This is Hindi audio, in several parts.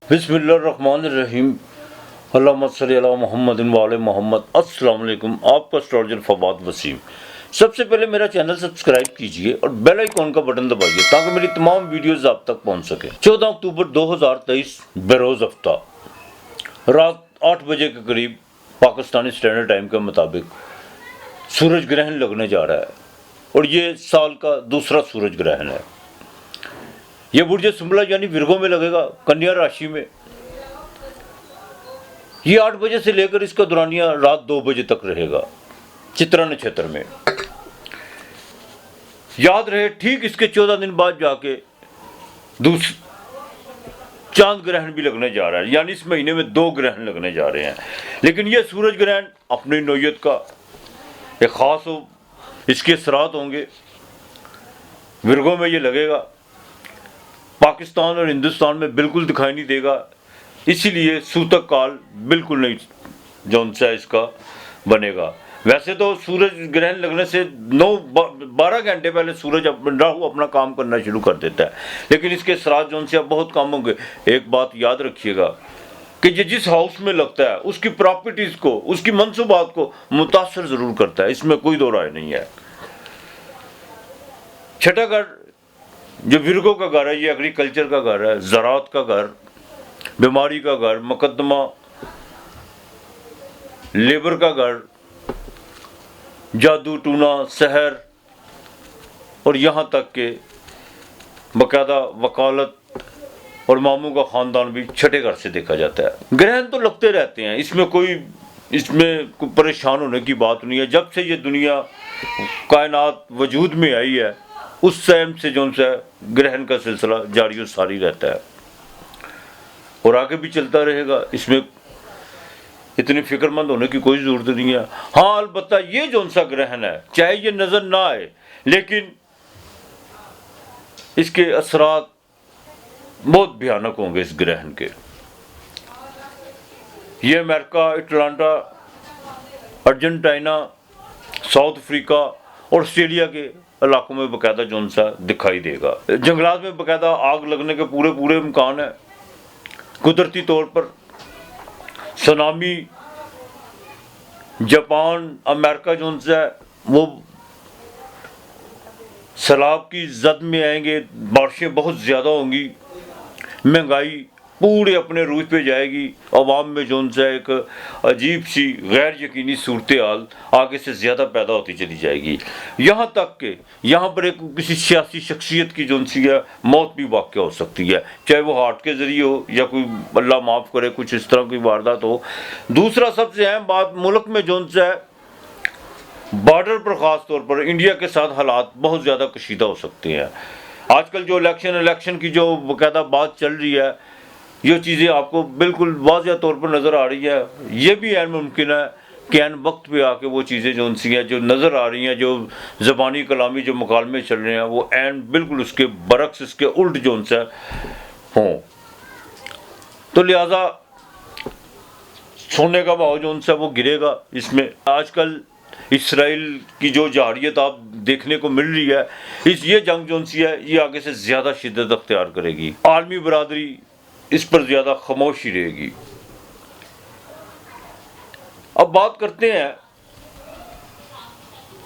बिस्मिल्लाहिर्रहमानिर्रहीम। अल्लाहुम्मा सल्ली अला मुहम्मदिन व आले मोहम्मद। अस्सलाम वालेकुम। आपका एस्ट्रोलॉजर फवाद वसीम। सबसे पहले मेरा चैनल सब्सक्राइब कीजिए और बेल आइकॉन का बटन दबाइए ताकि मेरी तमाम वीडियोस आप तक पहुंच सके। 14 अक्टूबर 2023 बरोज़ हफ्ता रात 8 बजे के करीब पाकिस्तानी स्टैंडर्ड टाइम के मुताबिक सूरज ग्रहण लगने जा रहा है और ये साल का दूसरा सूरज ग्रहण है। ये बुर्ज सुंबला यानी विरगो में लगेगा, कन्या राशि में। ये 8 बजे से लेकर इसका दौरानिया रात 2 बजे तक रहेगा, चित्रा नक्षत्र में। याद रहे, ठीक इसके 14 दिन बाद जाके चांद ग्रहण भी लगने जा रहा है, यानी इस महीने में 2 ग्रहण लगने जा रहे हैं। लेकिन यह सूरज ग्रहण अपनी नौयत का एक खास हो, इसके असरात होंगे। विरगो में ये लगेगा, पाकिस्तान और हिंदुस्तान में बिल्कुल दिखाई नहीं देगा, इसीलिए सूतक काल बिल्कुल नहीं जौन सा इसका बनेगा। वैसे तो सूरज ग्रहण लगने से 12 घंटे पहले सूरज राहु अपना काम करना शुरू कर देता है, लेकिन इसके असरात जौन से अब बहुत कम होंगे। एक बात याद रखिएगा कि ये जिस हाउस में लगता है उसकी प्रॉपर्टीज को, उसकी मंसूबात को मुतासर जरूर करता है, इसमें कोई दो राय नहीं है। छठा घर जो विरगो का घर है, ये एग्रीकल्चर का घर है, ज़राअत का घर, बीमारी का घर, मुकदमा, लेबर का घर, जादू टूना, सहर और यहाँ तक के बाकायदा वकालत और मामू का ख़ानदान भी छठे घर से देखा जाता है। ग्रहण तो लगते रहते हैं, इसमें कोई परेशान होने की बात नहीं है। जब से ये दुनिया कायनात वजूद में आई है उस टाइम से जो सा ग्रहण का सिलसिला जारी और सारी रहता है और आगे भी चलता रहेगा। इसमें इतनी फिक्रमंद होने की कोई ज़रूरत नहीं है। हाँ, अलबत्ता ये जो सा ग्रहण है, चाहे ये नज़र ना आए, लेकिन इसके असरात बहुत भयानक होंगे इस ग्रहण के। ये America, Atlanta, Argentina, south Africa और ऑस्ट्रेलिया के इलाकों में बाकायदा जोन सा दिखाई देगा। जंगलात में बाकायदा आग लगने के पूरे इम्कान है। कुदरती तौर पर सुनामी, जापान, अमेरिका जोन सा वो सैलाब की जद में आएंगे, बारिशें बहुत ज़्यादा होंगी, महंगाई पूरे अपने रूज पे जाएगी, अवाम में जो सा एक अजीब सी गैर यकीनी सूरत हाल आगे से ज़्यादा पैदा होती चली जाएगी। यहाँ तक कि यहाँ पर एक किसी सियासी शख्सियत की जो सी है मौत भी वाक़या हो सकती है, चाहे वो हार्ट के ज़रिए हो या कोई अल्लाह माफ़ करे कुछ इस तरह की वारदात हो। दूसरा सबसे अहम बात, मुल्क में जो सा है बॉर्डर पर ख़ास तौर पर इंडिया के साथ हालात बहुत ज़्यादा कशीदा हो सकते हैं। आजकल जो इलेक्शन की जो बाकायदा बात चल रही है, ये चीज़ें आपको बिल्कुल वाज़ेह तौर पर नज़र आ रही है। ये भी ऐन मुमकिन है कि ऐन वक्त पे आके वो चीज़ें जो सी हैं जो नज़र आ रही हैं, जो ज़बानी कलामी जो मुकालमे चल रहे हैं, वो ऐन बिल्कुल उसके बरक्स, इसके उल्ट जो सा हों। तो लिहाजा सोने का भाव जो सा वो गिरेगा। इसमें आजकल इसराइल की जो जारियत आप देखने को मिल रही है, ये जंग जो सी है ये आगे से ज़्यादा शिद्दत अख्तियार करेगी। आलमी बरादरी इस पर ज़्यादा खामोशी रहेगी। अब बात करते हैं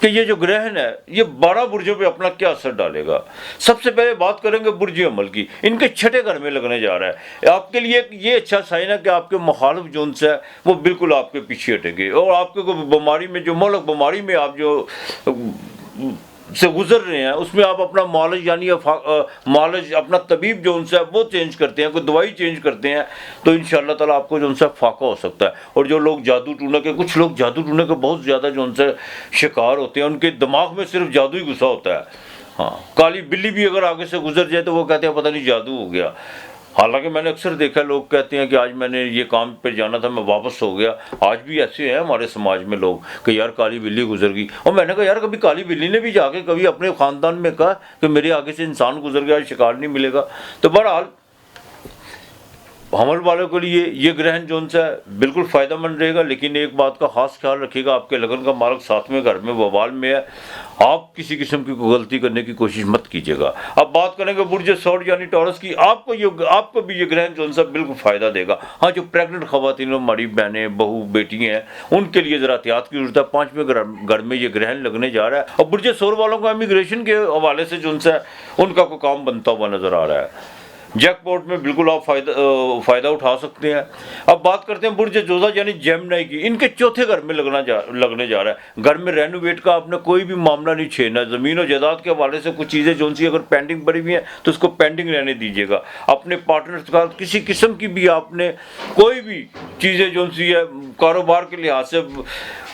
कि ये जो ग्रहण है ये 12 बुर्जों पे अपना क्या असर डालेगा। सबसे पहले बात करेंगे बुर्ज अमल की। इनके छठे घर में लगने जा रहा है। आपके लिए ये अच्छा साइन है कि आपके मुखालिफ जोन से है वो बिल्कुल आपके पीछे हटेंगे और आपके को बीमारी में जो मौलक बीमारी में आप जो से गुजर रहे हैं उसमें आप अपना मॉलेज यानी मॉलेज अपना तबीब जो उनसे वो चेंज करते हैं, कोई दवाई चेंज करते हैं, तो इंशाअल्लाह ताला आपको जो उनसे फाका हो सकता है। और जो लोग जादू टूने के, कुछ लोग जादू टूने के बहुत ज़्यादा जो उनसे शिकार होते हैं, उनके दिमाग में सिर्फ जादू ही घुसा होता है। हाँ, काली बिल्ली भी अगर आगे से गुजर जाए तो वो कहते हैं पता नहीं जादू हो गया। हालांकि मैंने अक्सर देखा लोग कहते हैं कि आज मैंने ये काम पे जाना था, मैं वापस हो गया। आज भी ऐसे हैं हमारे समाज में लोग कि यार काली बिल्ली गुजर गई। और मैंने कहा यार कभी काली बिल्ली ने भी जाके कभी अपने ख़ानदान में कहा कि मेरे आगे से इंसान गुजर गया, शिकार नहीं मिलेगा। तो बहरहाल हमल वालों के लिए ये ग्रहण जो सा बिल्कुल फ़ायदेमंद रहेगा, लेकिन एक बात का खास ख्याल रखिएगा, आपके लगन का मालक 7वें घर में बवाल में है, आप किसी किस्म की कोई गलती करने की कोशिश मत कीजिएगा। अब बात करेंगे बुर्ज सौर यानी टॉरस की, आपको भी ये ग्रहण जो सा बिल्कुल फ़ायदा देगा। हाँ, जो प्रेग्नेंट खवातीन, हमारी बहनें, बहू, बेटी हैं, उनके लिए ज़रा एहतियात की जरूरत है। 5वें घर में ये ग्रहण लगने जा रहा है। और बुर्ज सौर वालों का इमिग्रेशन के हवाले से जो सा उनका कोई काम बनता हुआ नज़र आ रहा है। जैकपॉट में बिल्कुल आप फ़ायदा उठा सकते हैं। अब बात करते हैं बुर्ज जोधा यानी जेमिनी की। इनके चौथे घर में लगने जा रहा है। घर में रेनोवेट का आपने कोई भी मामला नहीं छेड़ना। ज़मीन और जायदाद के हवाले से कुछ चीज़ें जो सी अगर पेंडिंग पड़ी हुई हैं तो उसको पेंडिंग रहने दीजिएगा। अपने पार्टनर का किसी किस्म की भी आपने कोई भी चीज़ें जो सी है कारोबार के लिहाज से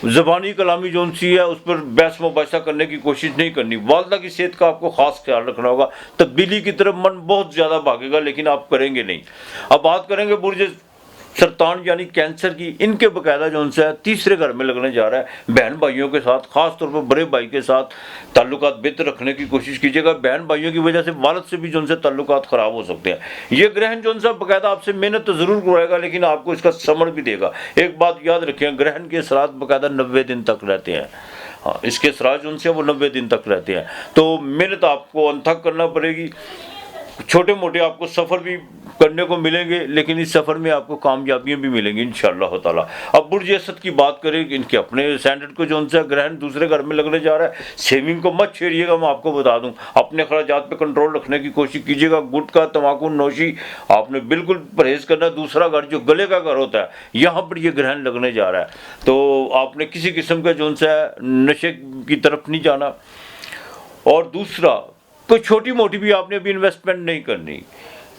ज़बानी कलामी जो सी है उस पर बहस मुबाहिसा करने की कोशिश नहीं करनी। वालदा की सेहत का आपको खास ख्याल रखना होगा। तब्दीली की तरफ मन बहुत ज़्यादा भागेगा, लेकिन आप करेंगे नहीं। अब बात करेंगे बुर्ज सरतान यानी कैंसर की। इनके बाकायदा जो उनसे 3रे घर में लगने जा रहा है। बहन भाइयों के साथ, खास तौर पर बड़े भाई के साथ ताल्लुकात बेहतर रखने की कोशिश कीजिएगा। बहन भाइयों की वजह से वालिद से भी जो उनसे ताल्लुकात ख़राब हो सकते हैं। ये ग्रहण जो उनसे बाकायदा आपसे मेहनत तो ज़रूर कराएगा, लेकिन आपको इसका समर भी देगा। एक बात याद रखिए, ग्रहण के असरात बाकायदा 90 दिन तक रहते हैं। हाँ, इसके असरात जो उनसे वो 90 दिन तक रहते हैं, तो मेहनत आपको अनथक करना पड़ेगी। छोटे मोटे आपको सफ़र भी करने को मिलेंगे, लेकिन इस सफ़र में आपको कामयाबियाँ भी मिलेंगी इंशाअल्लाह ताला। अब बुर्ज असद की बात करें, इनके अपने स्टैंडर्ड को जो उनसे ग्रहण 2रे घर में लगने जा रहा है। सेविंग को मत छेड़िएगा, मैं आपको बता दूं। अपने खर्चात पे कंट्रोल रखने की कोशिश कीजिएगा। गुटखा, तंबाकू नोशी आपने बिल्कुल परहेज करना। 2रा घर जो गले का घर होता है, यहाँ पर यह ग्रहण लगने जा रहा है, तो आपने किसी किस्म का जो उनसे नशे की तरफ नहीं जाना। और दूसरा, कोई छोटी मोटी भी आपने अभी इन्वेस्टमेंट नहीं करनी।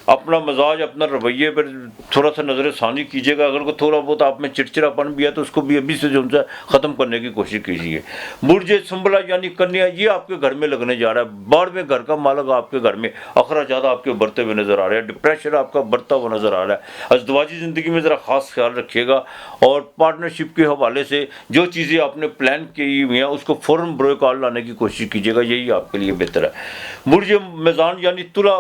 अपना मजाज, अपना रवैये पर थोड़ा सा नज़र षानी कीजिएगा। अगर को थोड़ा बहुत आप में चिड़चिड़ापन भी है तो उसको भी अभी से जो उनसे ख़त्म करने की कोशिश कीजिए। बुर्ज संबला यानी कन्या, ये आपके घर में लगने जा रहा है। 12वें घर का मालक आपके घर में अखराजात आपके बढ़ते हुए नज़र आ रहे हैं। डिप्रेशन आपका बढ़ता हुआ नज़र आ रहा है। अज़दवाजी ज़िंदगी में ज़रा ख़ास ख्याल रखिएगा। और पार्टनरशिप के हवाले से जो चीज़ें आपने प्लान की हुई हैं उसको फ़ौरन बरोए कार लाने की कोशिश कीजिएगा, यही आपके लिए बेहतर है। बुर्ज मीज़ान यानी तुला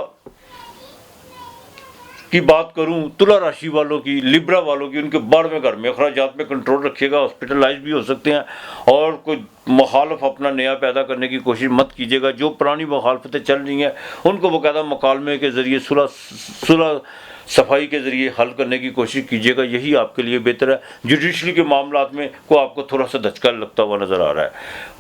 की बात करूं, तुला राशि वालों की, लिब्रा वालों की, उनके 12वें घर में अखराजात में कंट्रोल रखिएगा। हॉस्पिटलाइज भी हो सकते हैं। और कोई मुखालफ अपना नया पैदा करने की कोशिश मत कीजिएगा। जो पुरानी मुखालफतें चल रही हैं उनको बाकायदा मुकालमे के ज़रिए सुलह सफाई के ज़रिए हल करने की कोशिश कीजिएगा, यही आपके लिए बेहतर है। जुडिशरी के मामलात में को आपको थोड़ा सा धचका लगता हुआ नज़र आ रहा है।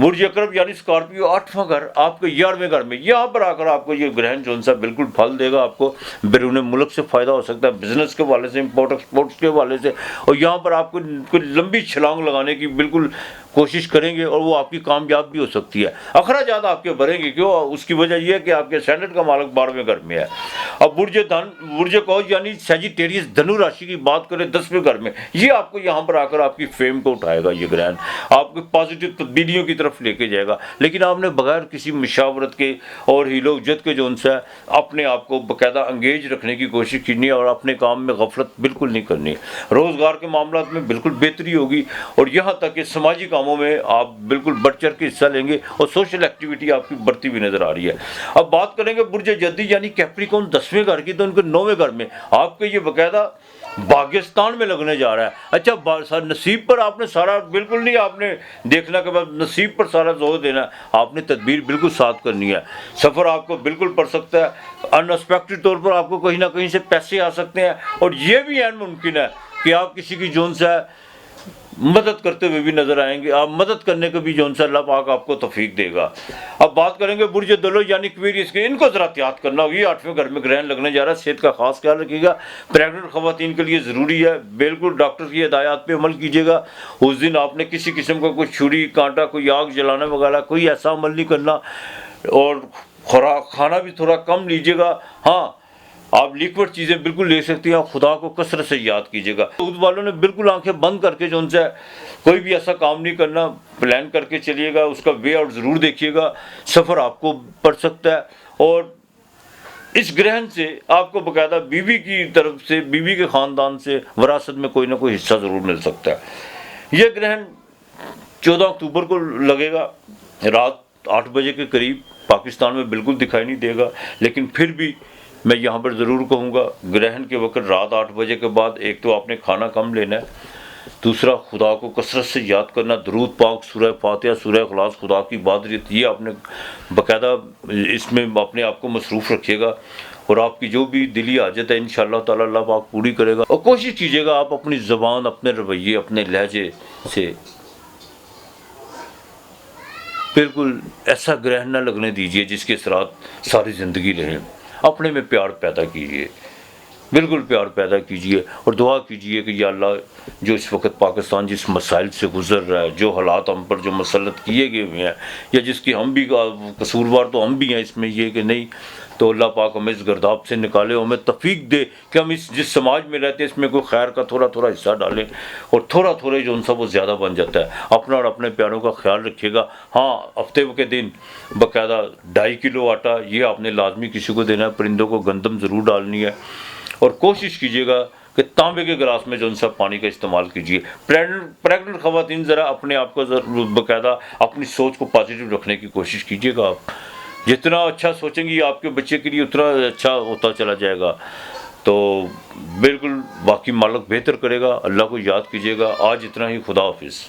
बुर्ज अकरब यानी स्कॉर्पियो 8वां घर आपके 11वें घर में, यहाँ पर आकर आपको ये ग्रहण जो सा बिल्कुल फल देगा। आपको बैरून मुल्क से फ़ायदा हो सकता है, बिजनेस के हवाले से, इम्पोर्ट एक्सपोर्ट्स के हवाले से। और यहाँ पर आपको कोई लंबी छलांग लगाने की बिल्कुल कोशिश करेंगे और वो आपकी कामयाब भी हो सकती है। अखराजात आपके बढ़ेंगे, क्यों? उसकी वजह यह है कि आपके स्टैंडर्ड का मालक 12वें घर में है। अब बुर्ज कौज यानी सजिटेरियस धनु राशि की बात करें 10वें घर में, ये आपको यहाँ पर आकर आपकी फेम को उठाएगा। ये ग्रहण आपको पॉजिटिव तब्दीलियों की तरफ लेके जाएगा, लेकिन आपने बगैर किसी मशावरत के और हीलो जद के जो उनसे अपने आप को बाकायदा अंगेज रखने की कोशिश करनी है और अपने काम में गफलत बिल्कुल नहीं करनी। रोज़गार के मामला में बिल्कुल बेहतरी होगी और यहाँ तक कि समाजी कामों में आप बिल्कुल बढ़ चढ़ के हिस्सा लेंगे और सोशल एक्टिविटी आपकी बढ़ती हुई नजर आ रही है। अब बात करेंगे बुर्ज जद्दी यानी कैप्रिकॉर्न 10वें घर की, तो उनके 9वें घर में आपके ये बाकायदा पाकिस्तान में लगने जा रहा है। अच्छा, नसीब पर आपने सारा बिल्कुल नहीं आपने देखना के बाद नसीब पर सारा जोर देना है, आपने तदबीर बिल्कुल साथ करनी है। सफ़र आपको बिल्कुल पड़ सकता है, अनएक्सपेक्टेड तौर पर आपको कहीं ना कहीं से पैसे आ सकते हैं और ये भी ऐन मुमकिन है कि आप किसी की जोन से मदद करते हुए भी नजर आएंगे। आप मदद करने को भी जो उनसे अल्लाह पाक आपको तौफीक देगा। अब बात करेंगे बुर्ज दलो यानी क्वेरियस के, इनको ज़रा एहतियात करना होगी। 8वें घर में ग्रहण लगने जा रहा है, सेहत का खास ख्याल रखिएगा। प्रेगनेंट खवातीन के लिए ज़रूरी है, बिल्कुल डॉक्टर की हिदायत पे अमल कीजिएगा। उस दिन आपने किसी किस्म का कोई छुरी कांटा, कोई आग जलाना वगैरह कोई ऐसा अमल नहीं करना और खाना भी थोड़ा कम लीजिएगा। हाँ, आप लिक्विड चीज़ें बिल्कुल ले सकती हैं। खुदा को कसरत से याद कीजिएगा। दूध वालों ने बिल्कुल आंखें बंद करके जो उनसे कोई भी ऐसा काम नहीं करना, प्लान करके चलिएगा, उसका वे आउट ज़रूर देखिएगा। सफ़र आपको पड़ सकता है और इस ग्रहण से आपको बाकायदा बीवी की तरफ से, बीवी के ख़ानदान से विरासत में कोई ना कोई हिस्सा ज़रूर मिल सकता है। यह ग्रहण 14 अक्टूबर को लगेगा रात 8 बजे के करीब। पाकिस्तान में बिल्कुल दिखाई नहीं देगा, लेकिन फिर भी मैं यहाँ पर ज़रूर कहूँगा, ग्रहण के वक्त रात 8 बजे के बाद एक तो आपने खाना कम लेना है, दूसरा खुदा को कसरत से याद करना, दरूद पाक, सूरह फातिहा, सूरह इखलास, खुदा की इबादत, ये आपने बाकायदा इसमें अपने आप को मसरूफ़ रखिएगा और आपकी जो भी दिली हाजत है इंशाअल्लाह ताला अल्लाह पाक पूरी करेगा। और कोशिश कीजिएगा आप अपनी ज़बान, अपने रवैये, अपने लहजे से बिल्कुल ऐसा ग्रहण न लगने दीजिए जिसके असरात सारी ज़िंदगी रहें। अपने में प्यार पैदा कीजिए, बिल्कुल प्यार पैदा कीजिए और दुआ कीजिए कि या अल्लाह, जो इस वक्त पाकिस्तान जिस मसाइल से गुज़र रहा है, जो हालात हम पर जो मसलत किए गए हुए हैं, या जिसकी हम भी कसूरवार तो हम भी हैं इसमें, ये कि नहीं, तो अल्लाह पाक हमें इस गर्दाब से निकाले, हमें तौफीक दे कि हम इस जिस समाज में रहते हैं इसमें कोई खैर का थोड़ा थोड़ा हिस्सा डालें और थोड़ा थोड़ा जो उनसा वो ज़्यादा बन जाता है। अपना और अपने प्यारों का ख्याल रखिएगा। हाँ, हफ्ते के दिन बाकायदा 2.5 किलो आटा ये आपने लाजमी किसी को देना है, परिंदों को गंदम ज़रूर डालनी है और कोशिश कीजिएगा कि तांबे के गिलास में जो उनसा पानी का इस्तेमाल कीजिए। प्रेग्नेंट ख़वातीन ज़रा अपने आप को बाकायदा अपनी सोच को पॉजिटिव रखने की कोशिश कीजिएगा। आप जितना अच्छा सोचेंगी आपके बच्चे के लिए उतना अच्छा होता चला जाएगा। तो बिल्कुल बाकी मालिक बेहतर करेगा। अल्लाह को याद कीजिएगा। आज इतना ही, खुदा हाफिज़।